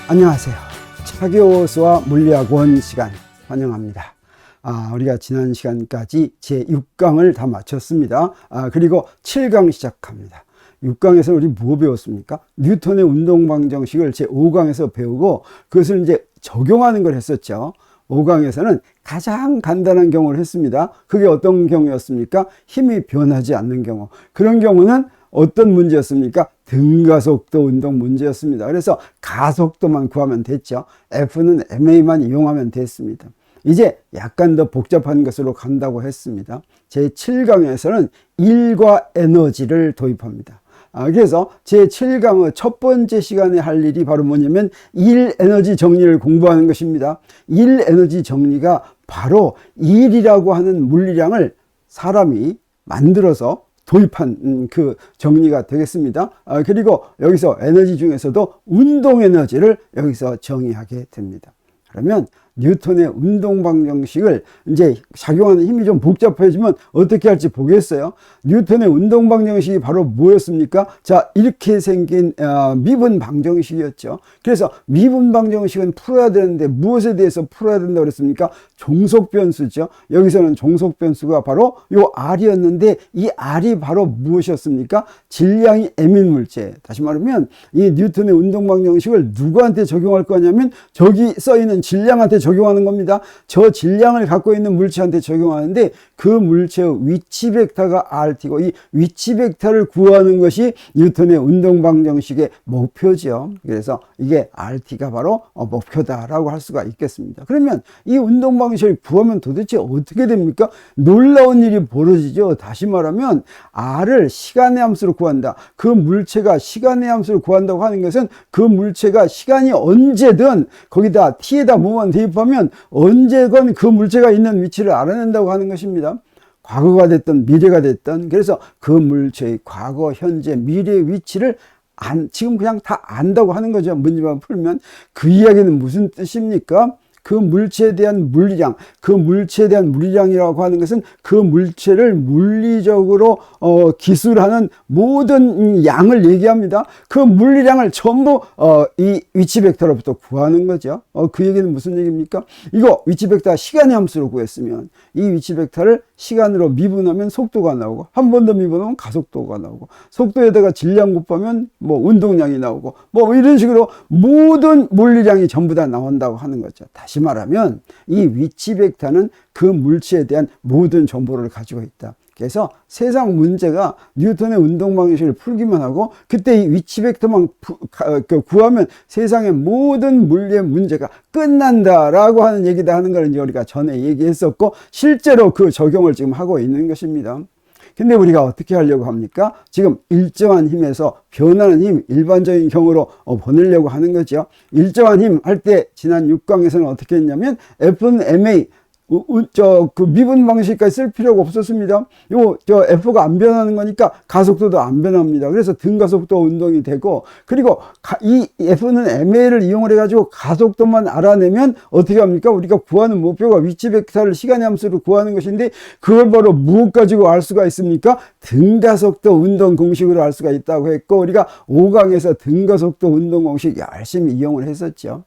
안녕하세요. 차교수와 물리학원 시간 환영합니다. 우리가 지난 시간까지 제6강을 다 마쳤습니다. 그리고 7강 시작합니다. 6강에서 우리 뭐 배웠습니까? 뉴턴의 운동방정식을 제5강에서 배우고 그것을 이제 적용하는 걸 했었죠. 5강에서는 가장 간단한 경우를 했습니다. 그게 어떤 경우였습니까? 힘이 변하지 않는 경우. 그런 경우는 어떤 문제였습니까? 등가속도 운동 문제였습니다. 그래서 가속도만 구하면 됐죠. F는 MA만 이용하면 됐습니다. 이제 약간 더 복잡한 것으로 간다고 했습니다. 제7강에서는 일과 에너지를 도입합니다. 그래서 제7강의 첫 번째 시간에 할 일이 바로 뭐냐면 일 에너지 정리를 공부하는 것입니다. 일 에너지 정리가 바로 일이라고 하는 물리량을 사람이 만들어서 도입한 그 정리가 되겠습니다. 그리고 여기서 에너지 중에서도 운동 에너지를 여기서 정의하게 됩니다. 그러면 뉴턴의 운동방정식을 이제 작용하는 힘이 좀 복잡해지면 어떻게 할지 보겠어요. 뉴턴의 운동방정식이 바로 뭐였습니까? 자, 이렇게 생긴 미분 방정식이었죠. 그래서 미분 방정식은 풀어야 되는데 무엇에 대해서 풀어야 된다고 그랬습니까? 종속변수죠. 여기서는 종속변수가 바로 요 R이었는데 이 R이 바로 무엇이었습니까? 질량이 M인 물체. 다시 말하면 이 뉴턴의 운동방정식을 누구한테 적용할 거냐면 저기 써있는 질량한테 적용하는 겁니다. 저 질량을 갖고 있는 물체한테 적용하는데 그 물체의 위치 벡터가 RT고 이 위치 벡터를 구하는 것이 뉴턴의 운동방정식의 목표죠. 그래서 이게 RT가 바로 목표다라고 할 수가 있겠습니다. 그러면 이 운동방정식을 구하면 도대체 어떻게 됩니까? 놀라운 일이 벌어지죠. 다시 말하면 R을 시간의 함수로 구한다. 그 물체가 시간의 함수로 구한다고 하는 것은 그 물체가 시간이 언제든 거기다 T에다 뭐만 대입하면 언제건 그 물체가 있는 위치를 알아낸다고 하는 것입니다. 과거가 됐든 미래가 됐든 그래서 그 물체의 과거, 현재, 미래의 위치를 지금 그냥 다 안다고 하는 거죠. 문제만 풀면. 그 이야기는 무슨 뜻입니까? 그 물체에 대한 물리량, 그 물체에 대한 물리량이라고 하는 것은 그 물체를 물리적으로 기술하는 모든 양을 얘기합니다. 그 물리량을 전부 이 위치 벡터로부터 구하는 거죠. 그 얘기는 무슨 얘기입니까? 이거 위치 벡터 시간의 함수로 구했으면 이 위치 벡터를 시간으로 미분하면 속도가 나오고 한 번 더 미분하면 가속도가 나오고 속도에다가 질량 곱하면 뭐 운동량이 나오고 뭐 이런 식으로 모든 물리량이 전부 다 나온다고 하는 거죠. 다시 말하면 이 위치 벡터는 그 물체에 대한 모든 정보를 가지고 있다. 그래서 세상 문제가 뉴턴의 운동방정식을 풀기만 하고 그때 이 위치 벡터만 구하면 세상의 모든 물리의 문제가 끝난다라고 하는 얘기다 하는 걸 이제 우리가 전에 얘기했었고 실제로 그 적용을 지금 하고 있는 것입니다. 근데 우리가 어떻게 하려고 합니까? 지금 일정한 힘에서 변하는 힘, 일반적인 경우로 보내려고 하는 거죠. 일정한 힘 할 때 지난 6강에서는 어떻게 했냐면 F는 MA, 그 미분 방식까지 쓸 필요가 없었습니다. F가 안 변하는 거니까 가속도도 안 변합니다. 그래서 등가속도 운동이 되고, 그리고 이 F는 MA를 이용을 해가지고 가속도만 알아내면 어떻게 합니까? 우리가 구하는 목표가 위치 벡터를 시간의 함수로 구하는 것인데, 그걸 바로 무엇 가지고 알 수가 있습니까? 등가속도 운동 공식으로 알 수가 있다고 했고, 우리가 5강에서 등가속도 운동 공식 열심히 이용을 했었죠.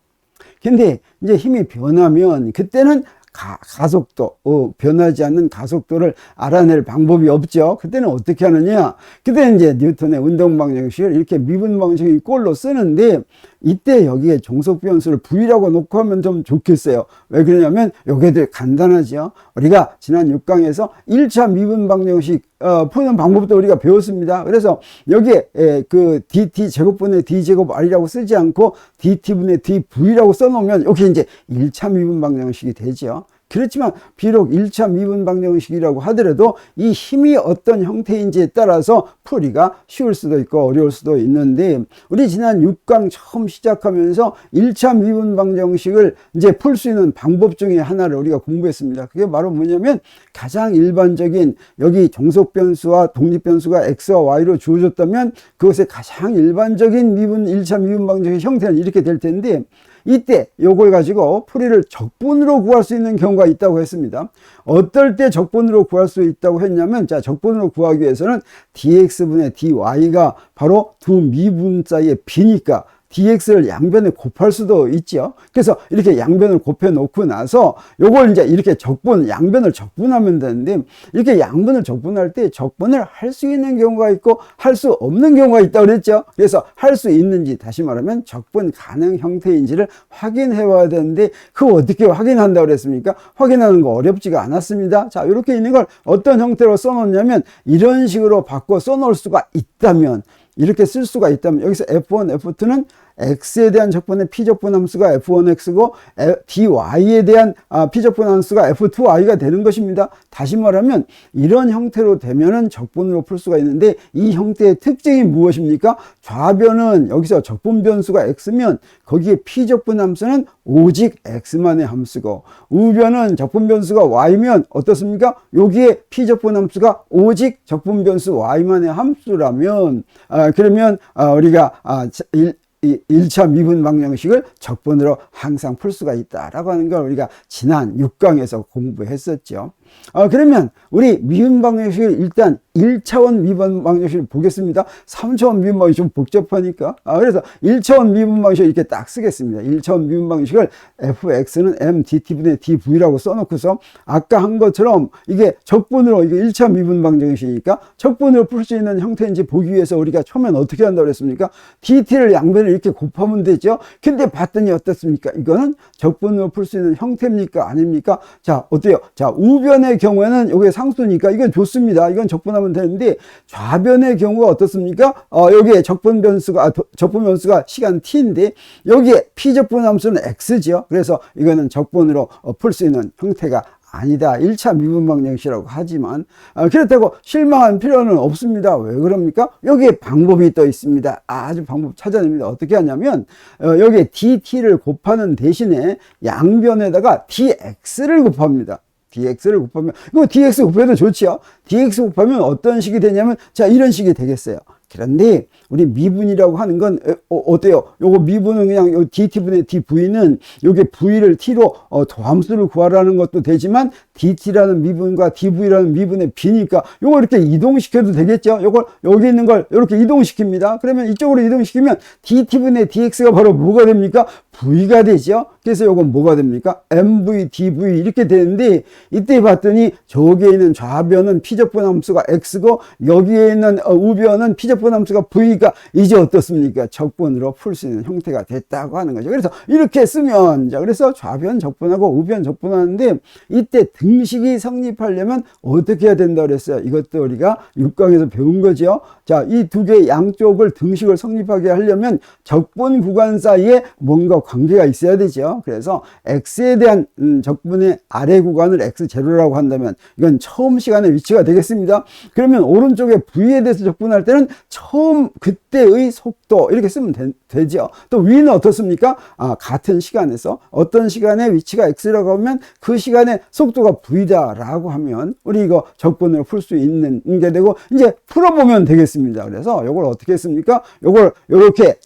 근데 이제 힘이 변하면 그때는 가속도, 변하지 않는 가속도를 알아낼 방법이 없죠. 그때는 어떻게 하느냐? 그때는 이제 뉴턴의 운동방정식을 이렇게 미분방정식이 꼴로 쓰는데 이때 여기에 종속변수를 V라고 놓고 하면 좀 좋겠어요. 왜 그러냐면 요게들 간단하죠. 우리가 지난 6강에서 1차 미분방정식 푸는 방법도 우리가 배웠습니다. 그래서 여기에 그 dt 제곱분의 d 제곱 r이라고 쓰지 않고 dt분의 dv라고 써놓으면 이게 이제 1차 미분방정식이 되죠. 그렇지만 비록 1차 미분방정식이라고 하더라도 이 힘이 어떤 형태인지에 따라서 풀이가 쉬울 수도 있고 어려울 수도 있는데 우리 지난 6강 처음 시작하면서 1차 미분방정식을 이제 풀 수 있는 방법 중에 하나를 우리가 공부했습니다. 그게 바로 뭐냐면 가장 일반적인 여기 종속변수와 독립변수가 x와 y로 주어졌다면 그것의 가장 일반적인 1차 미분방정식 형태는 이렇게 될 텐데 이때 요걸 가지고 풀이를 적분으로 구할 수 있는 경우가 있다고 했습니다. 어떨 때 적분으로 구할 수 있다고 했냐면, 자, 적분으로 구하기 위해서는 dx분의 dy가 바로 두 미분 사이의 b니까 dx를 양변에 곱할 수도 있죠. 그래서 이렇게 양변을 곱해 놓고 나서 요걸 이제 이렇게 양변을 적분하면 되는데, 이렇게 양변을 적분할 때 적분을 할 수 있는 경우가 있고 할 수 없는 경우가 있다고 그랬죠. 그래서 할 수 있는지, 다시 말하면 적분 가능 형태인지를 확인해 봐야 되는데, 그거 어떻게 확인한다고 그랬습니까? 확인하는 거 어렵지가 않았습니다. 자, 이렇게 있는 걸 어떤 형태로 써놓냐면, 이런 식으로 바꿔 써놓을 수가 있다면, 이렇게 쓸 수가 있다면, 여기서 F1, F2는 x에 대한 적분의 p적분 함수가 f1x고 dy에 대한 p적분 함수가 f2y가 되는 것입니다. 다시 말하면 이런 형태로 되면은 적분으로 풀 수가 있는데, 이 형태의 특징이 무엇입니까? 좌변은 여기서 적분 변수가 x면 거기에 p적분 함수는 오직 x만의 함수고, 우변은 적분 변수가 y면 어떻습니까? 여기에 p적분 함수가 오직 적분 변수 y만의 함수라면, 그러면 우리가 1차 미분 방정식을 적분으로 항상 풀 수가 있다라고 하는 걸 우리가 지난 6강에서 공부했었죠. 그러면 우리 미분 방정식을 일단 1차원 미분 방정식을 보겠습니다. 3차원 미분 방정식 좀 복잡하니까. 그래서 1차원 미분 방정식을 이렇게 딱 쓰겠습니다. 1차원 미분 방정식을 fx는 m dt분의 dv라고 써놓고서 아까 한 것처럼 이게 적분으로, 이게 1차 미분 방정식이니까 적분으로 풀 수 있는 형태인지 보기 위해서 우리가 처음엔 어떻게 한다고 그랬습니까? dt를 양변을 이렇게 곱하면 되죠. 근데 봤더니 어떻습니까? 이거는 적분으로 풀 수 있는 형태입니까? 아닙니까? 자, 어때요? 자, 우변의 경우에는 이게 상수니까 이건 좋습니다. 이건 적분하면 되는데, 좌변의 경우가 어떻습니까? 여기에 적분 변수가 시간 t인데, 여기에 p적분 함수는 x죠. 그래서 이거는 적분으로 풀 수 있는 형태가 아니다. 1차 미분 방정식이라고 하지만, 그렇다고 실망할 필요는 없습니다. 왜 그럽니까? 여기에 방법이 또 있습니다. 아주 방법 찾아냅니다. 어떻게 하냐면, 여기에 dt를 곱하는 대신에 양변에다가 dx를 곱합니다. dx를 곱하면, 이거 dx 곱해도 좋지요. dx 곱하면 어떤 식이 되냐면, 자, 이런 식이 되겠어요. 그런데 우리 미분이라고 하는 건 어때요? 요거 미분은 그냥 요 dt분의 dv는 요게 v를 t로 도함수를 구하라는 것도 되지만, dt라는 미분과 dv라는 미분의 b니까 요거 이렇게 이동시켜도 되겠죠? 요걸 여기 있는 걸 이렇게 이동시킵니다. 그러면 이쪽으로 이동시키면 dt분의 dx가 바로 뭐가 됩니까? v가 되죠. 그래서 요건 뭐가 됩니까? mv dv 이렇게 되는데, 이때 봤더니 저기에 있는 좌변은 p적분 함수가 x고 여기에 있는 우변은 p적분 함수가 v가 이제 어떻습니까? 적분으로 풀 수 있는 형태가 됐다고 하는 거죠. 그래서 이렇게 쓰면, 자, 그래서 좌변 적분하고 우변 적분하는데, 이때 등식이 성립하려면 어떻게 해야 된다고 그랬어요? 이것도 우리가 6강에서 배운 거죠. 자, 이 두 개 양쪽을 등식을 성립하게 하려면 적분 구간 사이에 뭔가 관계가 있어야 되죠. 그래서 x에 대한 적분의 아래 구간을 x0라고 한다면 이건 처음 시간의 위치가 되겠습니다. 그러면 오른쪽에 v에 대해서 적분할 때는 처음 그때의 속도 이렇게 쓰면 되죠. 또 위는 어떻습니까? 같은 시간에서 어떤 시간에 위치가 x라고 하면 그 시간의 속도가 v다라고 하면 우리 이거 적분으로 풀 수 있는 게 되고, 이제 풀어보면 되겠습니다. 그래서 이걸 어떻게 했습니까? 이걸 이렇게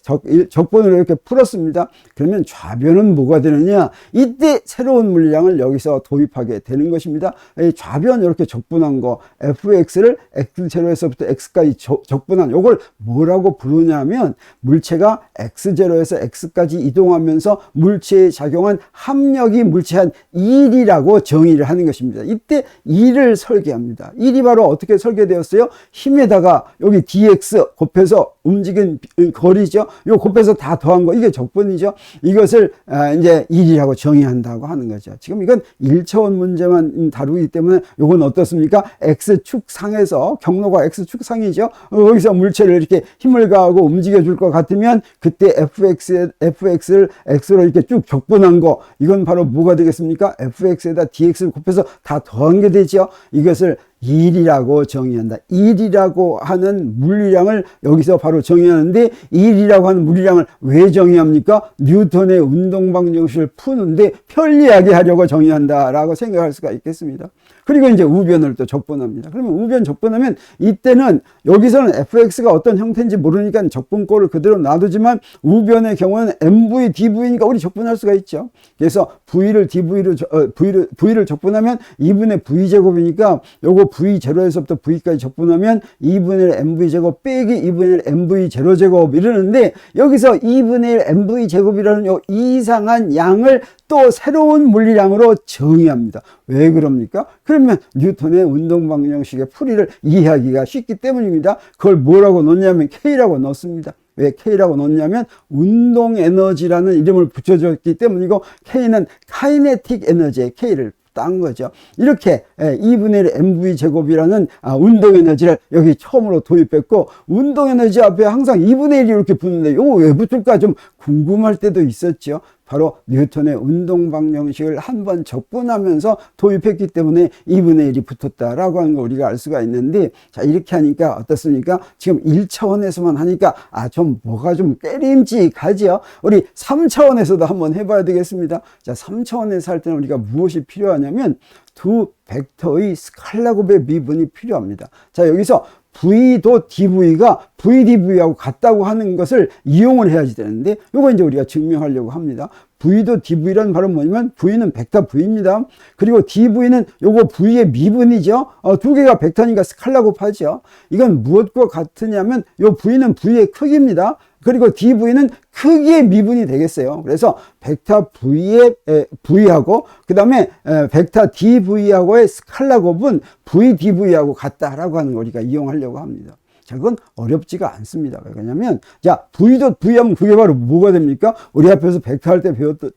적분으로 이렇게 풀었습니다. 그러면 좌변은 뭐가 되느냐? 이때 새로운 물량을 여기서 도입하게 되는 것입니다. 이 좌변 이렇게 적분한 거 fx를 x0에서부터 x까지 적분한 요걸 뭐라고 부르냐면, 물체가 x0에서 x까지 이동하면서 물체에 작용한 합력이 물체한 1이라고 정의를 하는 것입니다. 이때 1을 설계합니다. 1이 바로 어떻게 설계되었어요? 힘에다가 여기 dx 곱해서 움직인 거리죠. 요 곱해서 다 더한 거, 이게 적분이죠. 이것을 이제 1이라고 정의한다고 하는 거죠. 지금 이건 1차원 문제만 다루기 때문에 요건 어떻습니까? x축 상에서, 경로가 x축 상이죠. 여기서 물체를 이렇게 힘을 가하고 움직여 줄 것 같으면 그때 fx를 x로 이렇게 쭉 적분한 거, 이건 바로 뭐가 되겠습니까? fx에다 dx를 곱해서 다 더한 게 되죠. 이것을 1이라고 정의한다. 1이라고 하는 물리량을 여기서 바로 정의하는데, 1이라고 하는 물리량을 왜 정의합니까? 뉴턴의 운동방정식을 푸는데 편리하게 하려고 정의한다라고 생각할 수가 있겠습니다. 그리고 이제 우변을 또 적분합니다. 그러면 우변 적분하면 이때는 여기서는 fx가 어떤 형태인지 모르니까 적분꼴을 그대로 놔두지만 우변의 경우는 mv, dv니까 우리 적분할 수가 있죠. 그래서 v를 v를 적분하면 2분의 v제곱이니까 요거 v0에서부터 v까지 적분하면 2분의 1 mv제곱 빼기 2분의 1 mv0제곱 이러는데 여기서 2분의 1 mv제곱이라는 요 이상한 양을 또 새로운 물리량으로 정의합니다. 왜 그럽니까? 그러면 뉴턴의 운동방정식의 풀이를 이해하기가 쉽기 때문입니다. 그걸 뭐라고 넣냐면 K라고 넣습니다. 왜 K라고 넣냐면 운동에너지라는 이름을 붙여줬기 때문이고 K는 카이네틱 에너지의 K를 딴 거죠. 이렇게 2분의 1 mv 제곱이라는 운동 에너지를 여기 처음으로 도입했고, 운동 에너지 앞에 항상 2분의 1이 이렇게 붙는데 이거 왜 붙을까 좀 궁금할 때도 있었죠. 바로 뉴턴의 운동 방정식을 한번 적분하면서 도입했기 때문에 2분의 1이 붙었다라고 하는 거 우리가 알 수가 있는데, 자, 이렇게 하니까 어떻습니까? 지금 1차원에서만 하니까 좀 뭐가 좀 깨림직하죠. 우리 3차원에서도 한번 해봐야 되겠습니다. 자, 3차원에서 할 때는 우리가 무엇이 필요하냐면 두 벡터의 스칼라 곱의 미분이 필요합니다. 자, 여기서 V도 DV가 VDV하고 같다고 하는 것을 이용을 해야지 되는데, 요거 이제 우리가 증명하려고 합니다. V도 DV라는 말은 뭐냐면 V는 벡터 V입니다. 그리고 DV는 요거 V의 미분이죠. 두 개가 벡터니까 스칼라 곱하죠. 이건 무엇과 같으냐면 요 V는 V의 크기입니다. 그리고 DV는 크기의 미분이 되겠어요. 그래서 벡터 V의 V하고 그 다음에 벡터 DV하고의 스칼라 곱은 VDV하고 같다라고 하는 걸 우리가 이용하려고 합니다. 자, 그건 어렵지가 않습니다. 왜냐면, 자, V도 V 하면 그게 바로 뭐가 됩니까? 우리 앞에서 벡터 할 때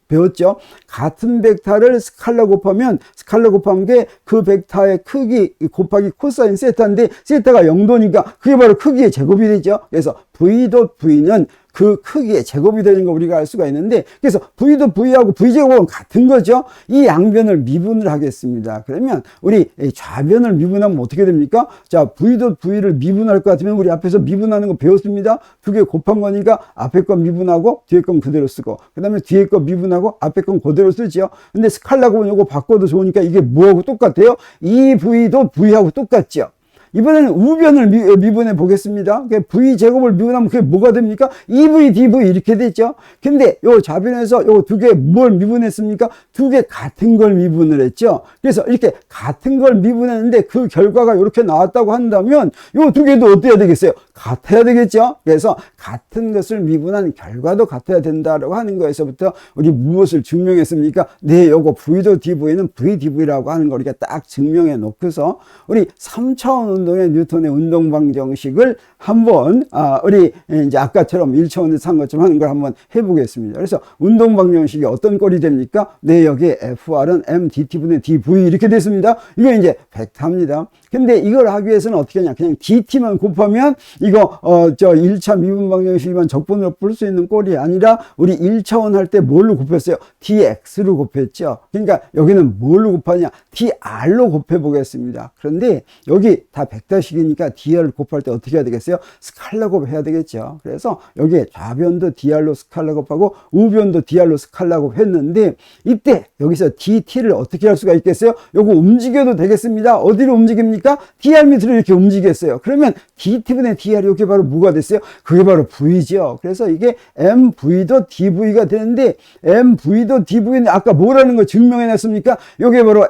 배웠죠? 같은 벡터를 스칼라 곱하면, 스칼라 곱한 게 그 벡터의 크기 곱하기 코사인 세타인데, 세타가 0도니까 그게 바로 크기의 제곱이 되죠? 그래서 V도 V는 그 크기의 제곱이 되는 거 우리가 알 수가 있는데, 그래서 V도 V하고 V제곱은 같은 거죠. 이 양변을 미분을 하겠습니다. 그러면 우리 좌변을 미분하면 어떻게 됩니까? 자, V도 V를 미분할 것 같으면 우리 앞에서 미분하는 거 배웠습니다. 두 개 곱한 거니까 앞에 건 미분하고 뒤에 건 그대로 쓰고, 그 다음에 뒤에 거 미분하고 앞에 건 그대로 쓰죠. 근데 스칼라 곱은 이거 바꿔도 좋으니까 이게 뭐하고 똑같아요? 이 V도 V하고 똑같죠. 이번에는 우변을 미분해 보겠습니다. V제곱을 미분하면 그게 뭐가 됩니까? 2V, DV 이렇게 됐죠. 근데 요 좌변에서 요 두 개 뭘 미분했습니까? 두 개 같은 걸 미분을 했죠. 그래서 이렇게 같은 걸 미분했는데 그 결과가 이렇게 나왔다고 한다면 요 두 개도 어때야 되겠어요? 같아야 되겠죠. 그래서 같은 것을 미분한 결과도 같아야 된다라고 하는 거에서부터 우리 무엇을 증명했습니까? 네, 요거 V도 DV는 VDV라고 하는 걸 우리가 딱 증명해 놓고서 우리 3차원 운동의 뉴턴의 운동 방정식을 한번 우리 이제 아까처럼 1차원에서 한 것처럼 하는 걸 한번 해보겠습니다. 그래서 운동 방정식이 어떤 꼴이 됩니까? 네, 여기에 FR은 MDT분의 DV 이렇게 됐습니다. 이거 이제 벡터입니다. 근데 이걸 하기 위해서는 어떻게 하냐? 그냥 DT만 곱하면 이거 1차 미분 방정식이만 적분으로 풀 수 있는 꼴이 아니라 우리 1차원 할 때 뭘로 곱했어요? DX로 곱했죠. 그러니까 여기는 뭘로 곱하냐? DR로 곱해 보겠습니다. 그런데 여기 다 벡터식이니까 DR을 곱할 때 어떻게 해야 되겠어요? 스칼라 곱 해야 되겠죠. 그래서 여기에 좌변도 DR로 스칼라 곱하고 우변도 DR로 스칼라 곱 했는데, 이때 여기서 DT를 어떻게 할 수가 있겠어요? 요거 움직여도 되겠습니다. 어디로 움직입니까? DR 밑으로 이렇게 움직였어요. 그러면 DT분의 DR이 이게 바로 뭐가 됐어요? 그게 바로 V죠. 그래서 이게 MV도 DV가 되는데, MV도 DV는 아까 뭐라는 걸 증명해냈습니까? 이게 바로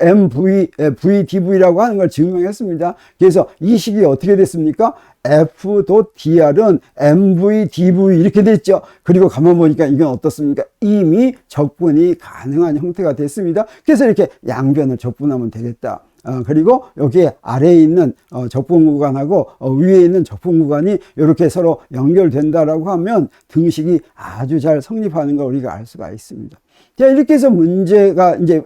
VDV라고 하는 걸 증명했습니다. 그래서 이 식이 어떻게 됐습니까? F도 DR은 MV, DV 이렇게 됐죠. 그리고 가만 보니까 이건 어떻습니까? 이미 적분이 가능한 형태가 됐습니다. 그래서 이렇게 양변을 적분하면 되겠다. 그리고 여기에 아래에 있는 적분 구간하고 위에 있는 적분 구간이 이렇게 서로 연결된다라고 하면 등식이 아주 잘 성립하는 걸 우리가 알 수가 있습니다. 자, 이렇게 해서 문제가 이제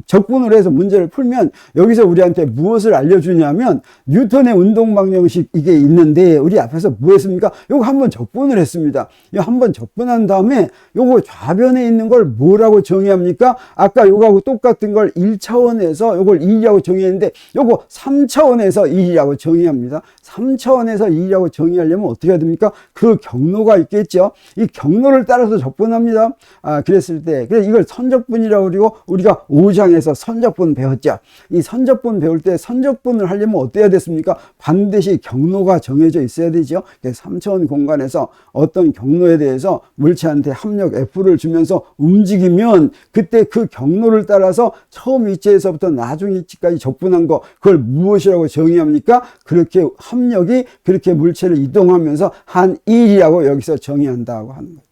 적분을 해서 문제를 풀면 여기서 우리한테 무엇을 알려주냐면 뉴턴의 운동 방정식 이게 있는데 우리 앞에서 뭐 했습니까? 요거 한번 적분을 했습니다. 이거 한번 적분한 다음에 요거 좌변에 있는 걸 뭐라고 정의합니까? 아까 요거하고 똑같은 걸 1차원에서 요걸 2라고 정의했는데 요거 3차원에서 2라고 정의합니다. 3차원에서 2라고 정의하려면 어떻게 해야 됩니까? 그 경로가 있겠죠. 이 경로를 따라서 적분합니다. 그랬을 때 그래서 이걸 선적분이라고 그러고 우리가 5장에서 선적분 배웠죠. 이 선적분 배울 때 선적분을 하려면 어때야 됐습니까? 반드시 경로가 정해져 있어야 되죠. 3차원 공간에서 어떤 경로에 대해서 물체한테 합력 F를 주면서 움직이면 그때 그 경로를 따라서 처음 위치에서부터 나중 위치까지 적분한 거, 그걸 무엇이라고 정의합니까? 그렇게 합력이 그렇게 물체를 이동하면서 한 일이라고 여기서 정의한다고 하는 거죠.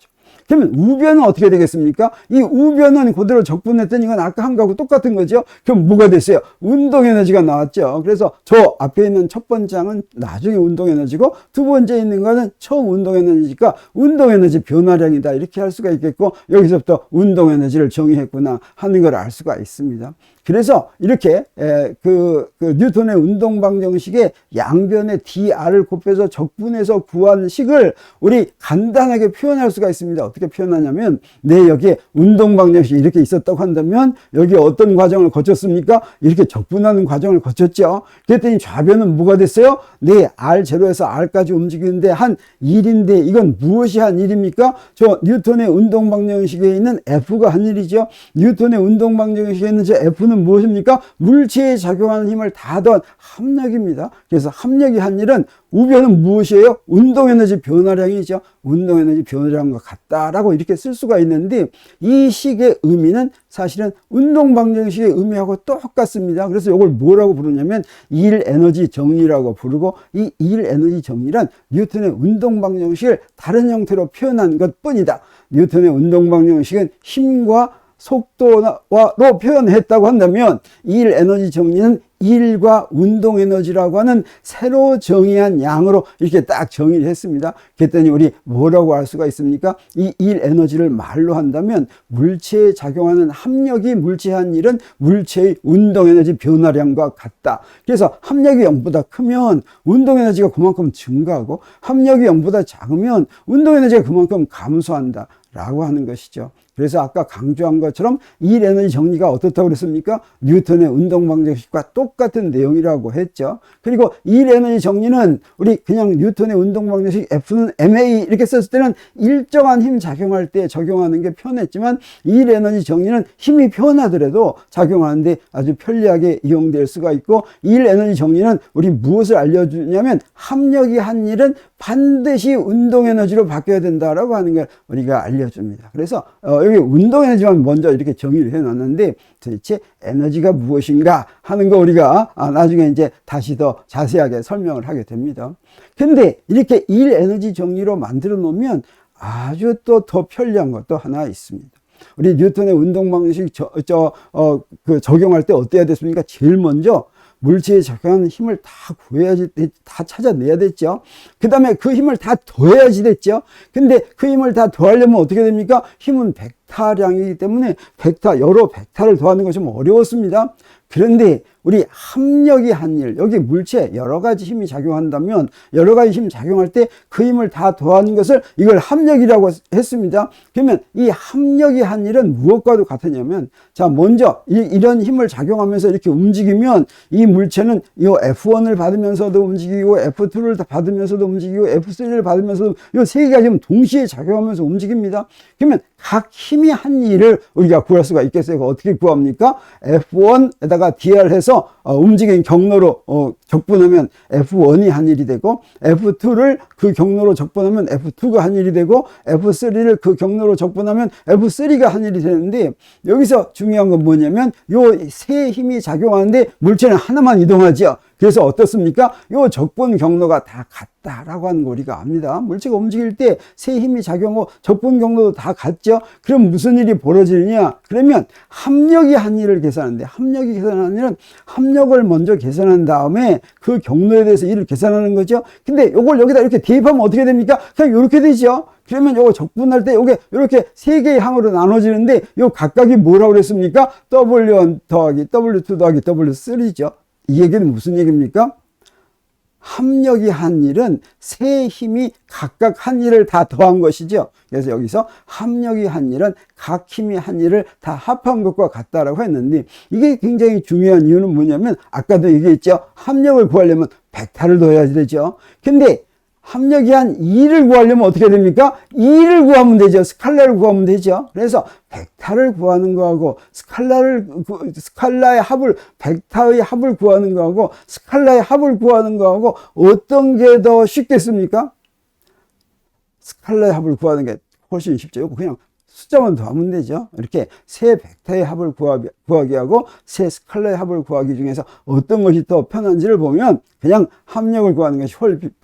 그러면 우변은 어떻게 되겠습니까? 이 우변은 그대로 적분했더니 이건 아까 한 거하고 똑같은 거죠. 그럼 뭐가 됐어요? 운동에너지가 나왔죠. 그래서 저 앞에 있는 첫 번째 항은 나중에 운동에너지고 두 번째 있는 거는 처음 운동에너지니까 운동에너지 변화량이다 이렇게 할 수가 있겠고, 여기서부터 운동에너지를 정의했구나 하는 걸 알 수가 있습니다. 그래서 이렇게 그 뉴턴의 운동방정식의 양변에 dr을 곱해서 적분해서 구한 식을 우리 간단하게 표현할 수가 있습니다. 어떻게 표현하냐면, 여기에 운동방정식이 이렇게 있었다고 한다면 여기 어떤 과정을 거쳤습니까? 이렇게 적분하는 과정을 거쳤죠. 그랬더니 좌변은 뭐가 됐어요? R0에서 R까지 움직이는데 한 1인데 이건 무엇이 한 1입니까? 저 뉴턴의 운동방정식에 있는 F가 한 1이죠. 뉴턴의 운동방정식에 있는 저 F는 무엇입니까? 물체에 작용하는 힘을 다 더한 합력입니다. 그래서 합력이 한 일은, 우변은 무엇이에요? 운동에너지 변화량이죠. 운동에너지 변화량과 같다라고 이렇게 쓸 수가 있는데, 이 식의 의미는 사실은 운동방정식의 의미하고 똑같습니다. 그래서 이걸 뭐라고 부르냐면 일에너지 정리라고 부르고, 이 일에너지 정리란 뉴턴의 운동방정식을 다른 형태로 표현한 것뿐이다. 뉴턴의 운동방정식은 힘과 속도로 표현했다고 한다면, 일 에너지 정리는 일과 운동 에너지라고 하는 새로 정의한 양으로 이렇게 딱 정의를 했습니다. 그랬더니 우리 뭐라고 할 수가 있습니까? 이 일 에너지를 말로 한다면 물체에 작용하는 합력이 물체한 일은 물체의 운동 에너지 변화량과 같다. 그래서 합력이 0보다 크면 운동 에너지가 그만큼 증가하고, 합력이 0보다 작으면 운동 에너지가 그만큼 감소한다 라고 하는 것이죠. 그래서 아까 강조한 것처럼 일 에너지 정리가 어떻다고 그랬습니까? 뉴턴의 운동방정식과 똑같은 내용이라고 했죠. 그리고 일 에너지 정리는 우리 그냥 뉴턴의 운동방정식 F는 ma 이렇게 썼을 때는 일정한 힘 작용할 때 적용하는 게 편했지만, 일 에너지 정리는 힘이 변하더라도 작용하는데 아주 편리하게 이용될 수가 있고, 일 에너지 정리는 우리 무엇을 알려주냐면 합력이 한 일은 반드시 운동 에너지로 바뀌어야 된다라고 하는 걸 우리가 알려줍니다. 그래서 여기 운동 에너지만 먼저 이렇게 정의를 해놨는데, 도대체 에너지가 무엇인가 하는 거 우리가 나중에 이제 다시 더 자세하게 설명을 하게 됩니다. 근데 이렇게 일 에너지 정리로 만들어 놓으면 아주 또 더 편리한 것도 하나 있습니다. 우리 뉴턴의 운동 방식 적용할 때 어때야 됐습니까? 제일 먼저 물체에 작용하는 힘을 다 구해야지, 다 찾아내야 됐죠. 그 다음에 그 힘을 다 더해야지 됐죠. 근데 그 힘을 다 더하려면 어떻게 됩니까? 힘은 벡타량이기 때문에 여러 벡타를 더하는 것이 좀 어려웠습니다. 그런데 우리 합력이 한 일, 여기 물체에 여러 가지 힘이 작용한다면 여러 가지 힘 작용할 때 그 힘을 다 더하는 것을 이걸 합력이라고 했습니다. 그러면 이 합력이 한 일은 무엇과도 같으냐면, 자, 먼저 이런 힘을 작용하면서 이렇게 움직이면 이 물체는 이 F1을 받으면서도 움직이고 F2를 받으면서도 움직이고 F3를 받으면서도 이 세 개가 지금 동시에 작용하면서 움직입니다. 그러면 각 힘이 한 일을 우리가 구할 수가 있겠어요. 어떻게 구합니까? F1에다가 DR 해서 움직인 경로로 적분하면 F1이 한 일이 되고, F2를 그 경로로 적분하면 F2가 한 일이 되고, F3를 그 경로로 적분하면 F3가 한 일이 되는데, 여기서 중요한 건 뭐냐면 요 세 힘이 작용하는데 물체는 하나만 이동하죠. 그래서 어떻습니까? 요 적분 경로가 다 같다라고 하는 거 우리가 압니다. 물체가 움직일 때 세 힘이 작용하고 적분 경로도 다 같죠. 그럼 무슨 일이 벌어지느냐? 그러면 합력이 한 일을 계산하는데, 합력이 계산하는 일은 합력을 먼저 계산한 다음에 그 경로에 대해서 일을 계산하는 거죠. 근데 요걸 여기다 이렇게 대입하면 어떻게 됩니까? 그냥 이렇게 되죠. 그러면 요거 적분할 때 요게 이렇게 세 개의 항으로 나눠지는데, 요 각각이 뭐라고 그랬습니까? W1 더하기 W2 더하기 W3죠. 이 얘기는 무슨 얘기입니까? 합력이 한 일은 세 힘이 각각 한 일을 다 더한 것이죠. 그래서 여기서 합력이 한 일은 각 힘이 한 일을 다 합한 것과 같다라고 했는데, 이게 굉장히 중요한 이유는 뭐냐면, 아까도 얘기했죠. 합력을 구하려면 벡타를 더해야 되죠. 근데 합력이 한 2를 구하려면 어떻게 됩니까? 2를 구하면 되죠. 스칼라를 구하면 되죠. 그래서 벡타를 구하는 거하고 스칼라의 합을, 벡타의 합을 구하는 거하고 스칼라의 합을 구하는 거하고 어떤 게 더 쉽겠습니까? 스칼라의 합을 구하는 게 훨씬 쉽죠. 그냥 숫자만 더하면 되죠. 이렇게 세 벡터의 합을 구하기 하고 세 스칼라의 합을 구하기 중에서 어떤 것이 더 편한지를 보면 그냥 합력을 구하는 것이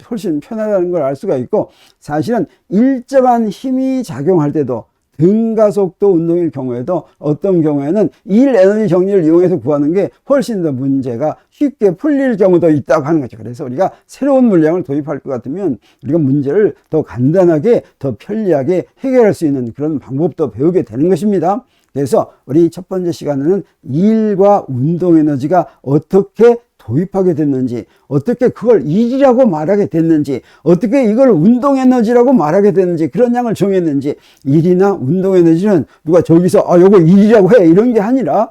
훨씬 편하다는 걸 알 수가 있고, 사실은 일정한 힘이 작용할 때도 등가속도 운동일 경우에도 어떤 경우에는 일 에너지 정리를 이용해서 구하는 게 훨씬 더 문제가 쉽게 풀릴 경우도 있다고 하는 거죠. 그래서 우리가 새로운 물량을 도입할 것 같으면 우리가 문제를 더 간단하게, 더 편리하게 해결할 수 있는 그런 방법도 배우게 되는 것입니다. 그래서 우리 첫 번째 시간에는 일과 운동 에너지가 어떻게 도입하게 됐는지, 어떻게 그걸 일이라고 말하게 됐는지, 어떻게 이걸 운동 에너지라고 말하게 됐는지, 그런 양을 정했는지, 일이나 운동 에너지는 누가 저기서 요거 일이라고 해 이런 게 아니라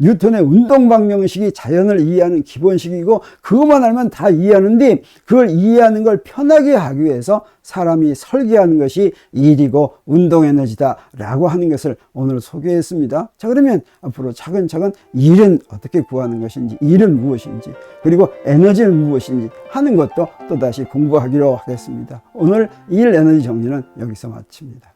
뉴턴의 운동 방정식이 자연을 이해하는 기본식이고, 그것만 알면 다 이해하는데, 그걸 이해하는 걸 편하게 하기 위해서 사람이 설계하는 것이 일이고 운동 에너지다 라고 하는 것을 오늘 소개했습니다. 자, 그러면 앞으로 차근차근 일은 어떻게 구하는 것인지, 일은 무엇인지, 그리고 에너지는 무엇인지 하는 것도 또다시 공부하기로 하겠습니다. 오늘 일 에너지 정리는 여기서 마칩니다.